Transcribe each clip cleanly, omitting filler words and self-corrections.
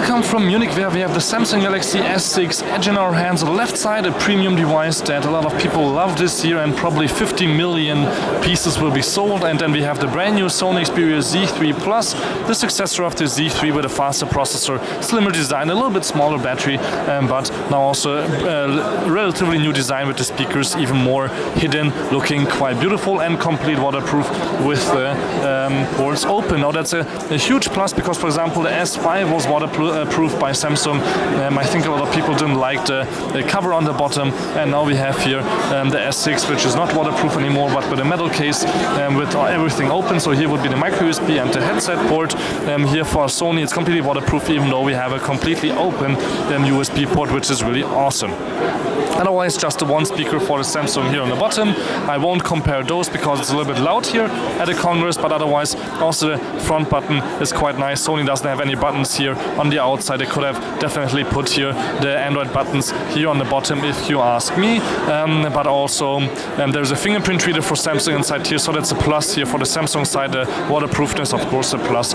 come from Munich, where we have the Samsung Galaxy S6 Edge in our hands. On the left side, a premium device that a lot of people love this year, and probably 50 million pieces will be sold. And then we have the brand new Sony Xperia Z3 Plus, the successor of the Z3 with a faster processor, slimmer design, a little bit smaller battery, but now also a relatively new design with the speakers, even more hidden, looking quite beautiful, and complete waterproof with the ports open. Now that's a huge plus, because for example the S5 was waterproof by Samsung. I think a lot of people didn't like the cover on the bottom, and now we have here the S6, which is not waterproof anymore, but with a metal case with everything open. So here would be the micro USB and the headset port. Here for Sony it's completely waterproof, even though we have a completely open USB port, which is really awesome. Otherwise, just the one speaker for the Samsung here on the bottom. I won't compare those because it's a little bit loud here at the Congress, but otherwise also the front button is quite nice. Sony doesn't have any buttons here on the outside. They could have definitely put here the Android buttons here on the bottom, if you ask me. But also there's a fingerprint reader for Samsung inside here, so that's a plus here for the Samsung side. The waterproofness, of course, a plus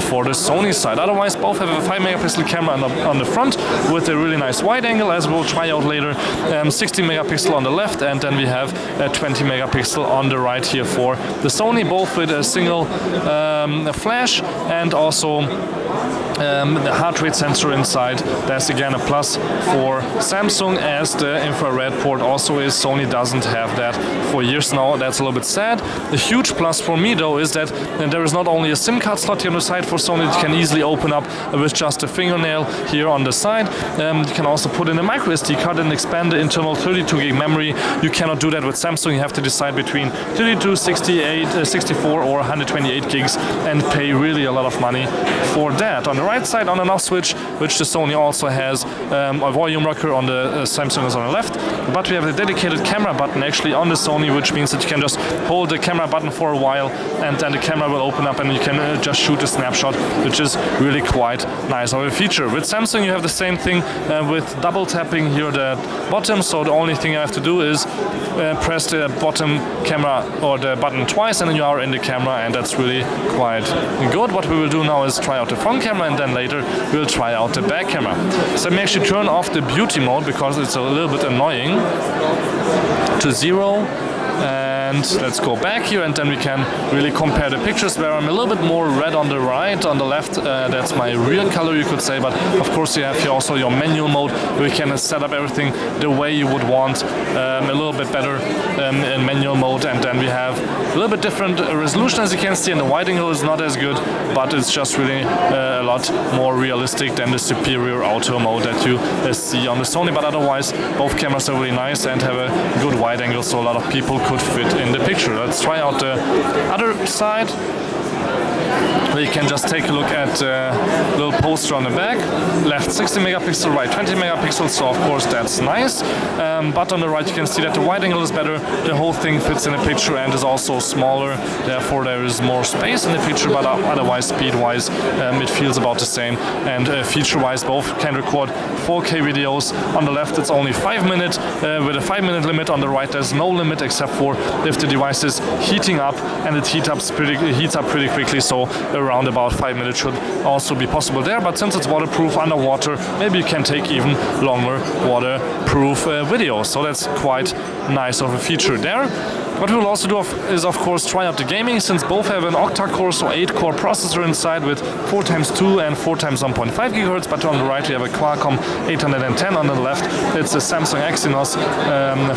for the Sony side. Otherwise, both have a 5 megapixel camera on the front with a really nice wide angle, as we'll try out later. 16 megapixel on the left, and then we have a 20 megapixel on the right here for the Sony, both with a single flash and also the heart rate sensor inside. That's again a plus for Samsung, as the infrared port also is. Sony doesn't have that for years now. That's a little bit sad. The huge plus for me though is that there is not only a SIM card slot here on the side for Sony, it can easily open up with just a fingernail here on the side. You can also put in a micro SD card and expand the internal 32 gig memory. You cannot do that with Samsung. You have to decide between 32, 68, 64 or 128 gigs and pay really a lot of money for that. On the right side, on and off switch, which the Sony also has, a volume rocker. On the Samsung is on the left, but we have a dedicated camera button actually on the Sony, which means that you can just hold the camera button for a while and then the camera will open up and you can just shoot a snapshot, which is really quite nice of a feature. With Samsung you have the same thing with double tapping here at the bottom, so the only thing I have to do is press the bottom camera or the button twice and then you are in the camera, and that's really quite good. What we will do now is try out the front camera, and then later we'll try out the back camera. So let me actually turn off the beauty mode because it's a little bit annoying, to 0. And let's go back here, and then we can really compare the pictures, where I'm a little bit more red on the right. On the left, that's my real color, you could say, but of course you have here also your manual mode, where you can set up everything the way you would want, a little bit better in manual mode. And then we have a little bit different resolution, as you can see, and the wide angle is not as good, but it's just really a lot more realistic than the superior auto mode that you see on the Sony. But otherwise, both cameras are really nice and have a good wide angle, so a lot of people could fit in the picture. Let's try out the other side, where you can just take a look at the little poster on the back. Left 60 megapixel, right 20 megapixels, so of course that's nice. But on the right you can see that the wide angle is better, the whole thing fits in the picture and is also smaller, therefore there is more space in the picture, but otherwise speed-wise it feels about the same, and feature-wise both can record 4K videos. On the left it's only 5 minutes with a 5-minute limit. On the right there's no limit except for if the device is heating up, and it heats up pretty quickly, so around about 5 minutes should also be possible there. But since it's waterproof underwater, maybe you can take even longer waterproof videos, so that's quite nice of a feature there. What we will also do is of course try out the gaming, since both have an octa-core, so 8-core processor inside with 4x2 and 4x1.5 GHz, but on the right we have a Qualcomm 810. On the left it's a Samsung Exynos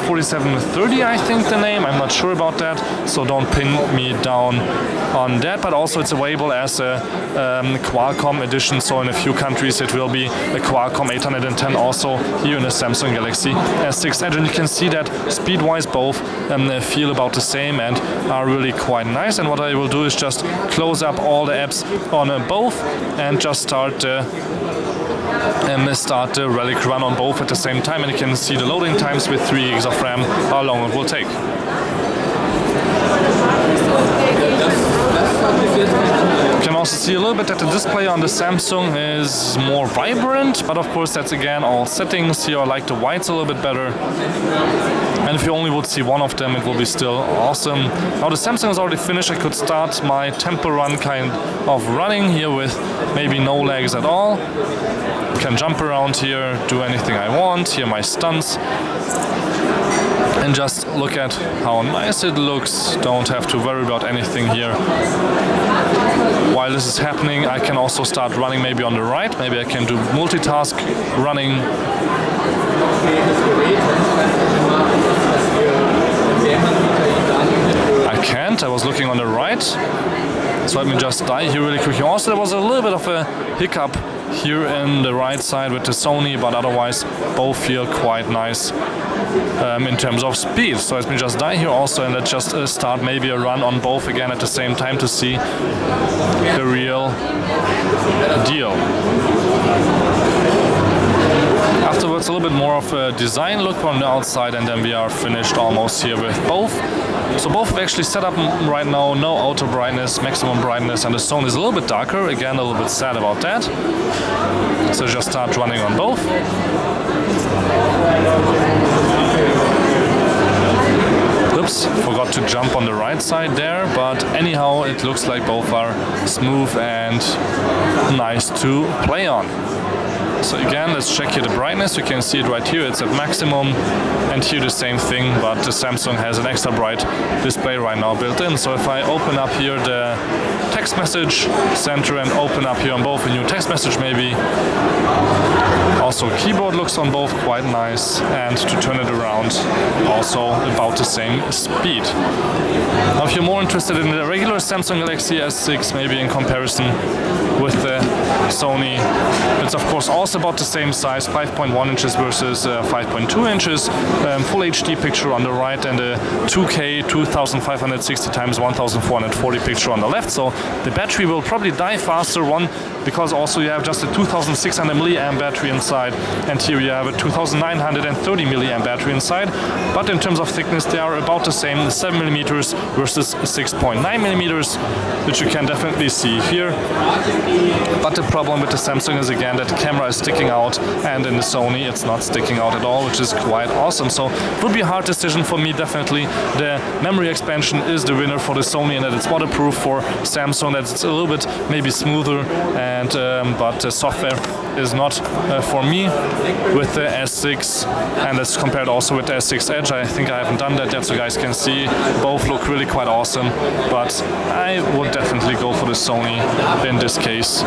4730, I think the name, I'm not sure about that, so don't pin me down on that. But also it's available as a Qualcomm edition, so in a few countries it will be a Qualcomm 810 also here in the Samsung Galaxy S6 Edge. And you can see that speed-wise both feel about the same and are really quite nice. And what I will do is just close up all the apps on both and just start the Relic run on both at the same time, and you can see the loading times with 3 gigs of RAM, how long it will take. You can also see a little bit that the display on the Samsung is more vibrant, but of course that's again all settings. Here I like the whites a little bit better. And if you only would see one of them, it will be still awesome. Now the Samsung is already finished. I could start my tempo run kind of running here with maybe no legs at all. Can jump around here, do anything I want. Here my stunts. And just look at how nice it looks. Don't have to worry about anything here. While this is happening, I can also start running maybe on the right. Maybe I can do multitask running. I can't. I was looking on the right. So let me just die here really quickly. Also, there was a little bit of a hiccup here in the right side with the Sony, but otherwise both feel quite nice in terms of speed. So let me just die here also, and let's just start maybe a run on both again at the same time to see the real deal. Afterwards, a little bit more of a design look from the outside, and then we are finished almost here with both. So both have actually set up right now, no auto brightness, maximum brightness, and the Sony is a little bit darker. Again, a little bit sad about that. So just start running on both. Oops, forgot to jump on the right side there, but anyhow, it looks like both are smooth and nice to play on. So again, let's check here the brightness. You can see it right here, it's at maximum, and here the same thing, but the Samsung has an extra bright display right now built in. So if I open up here the text message center and open up here on both a new text message maybe. Also keyboard looks on both quite nice, and to turn it around also about the same speed. Now if you're more interested in the regular Samsung Galaxy S6 maybe in comparison with the Sony, it's of course also about the same size, 5.1 inches versus 5.2 inches, full HD picture on the right and a 2K 2560 x 1440 picture on the left. So the battery will probably die faster, one because also you have just a 2600 milliamp battery inside, and here you have a 2930 milliamp battery inside. But in terms of thickness they are about the same, 7mm versus 6.9mm, which you can definitely see here. But the problem with the Samsung is again that the camera is sticking out, and in the Sony it's not sticking out at all, which is quite awesome. So it would be a hard decision for me. Definitely the memory expansion is the winner for the Sony, and that it's waterproof. For Samsung that it's a little bit maybe smoother, and but the software is not for me with the S6, and it's compared also with the S6 Edge. I think I haven't done that yet, so you guys can see both look really quite awesome, but I would definitely go for the Sony in this case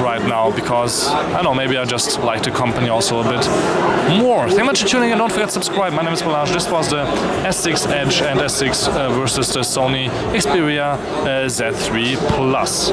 right now, because I don't know, maybe I just like the company also a bit more. Thank you much for tuning in. Don't forget to subscribe. My name is Balazs. This was the S6 Edge and S6 versus the Sony Xperia Z3 Plus.